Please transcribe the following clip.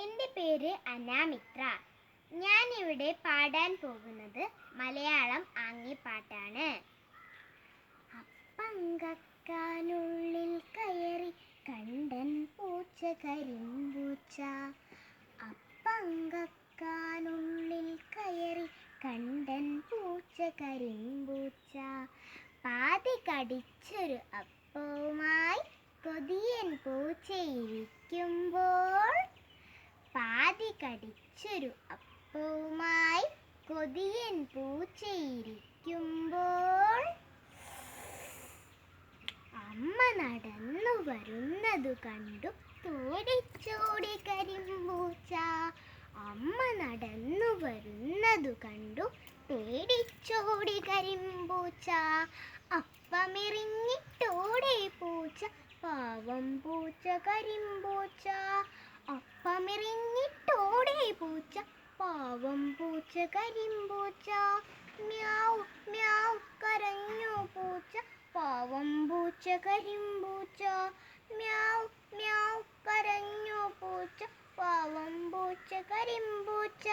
എൻ്റെ പേര് അനാമിത്ര. ഞാനിവിടെ പാടാൻ പോകുന്നത് മലയാളം ആംഗ്യപ്പാട്ടാണ്. അപ്പങ്കക്കാനുള്ളിൽ കയറി കണ്ടൻ പൂച്ച കരിമ്പൂച്ച. അപ്പങ്കക്കാനുള്ളിൽ കയറി കണ്ടൻ പൂച്ച കരിമ്പൂച്ച. പാതി കടിച്ചൊരു അപ്പവുമായി കൊതിയൻ പൂച്ചയിരിക്കുമ്പോൾ. പാതി കടിച്ചൊരു അപ്പവുമായി കൊതിയൻ പൂച്ചയിരിക്കുമ്പോൾ. അമ്മ നടന്നു വരുന്നതു കണ്ടു പേടിച്ചോടി കരിമ്പൂച്ച. അമ്മ നടന്നു വരുന്നതു കണ്ടു പേടിച്ചോടി കരിമ്പൂച്ച. അപ്പമെറിഞ്ഞിട്ടോടെ പൂച്ച, പാവം പൂച്ച കരിമ്പൂച്ച. അപ്പമെറിഞ്ഞിട്ടോടെ പൂച്ച, പാവം പൂച്ച കരിമ്പൂച്ച. മ്യാവ് മ്യാവ് കരഞ്ഞു പൂച്ച, പാവം പൂച്ച കരിമ്പൂച്ച. മ്യാവ് മ്യാവ് കരഞ്ഞു പൂച്ച, പാവം പൂച്ച കരിമ്പൂച്ച.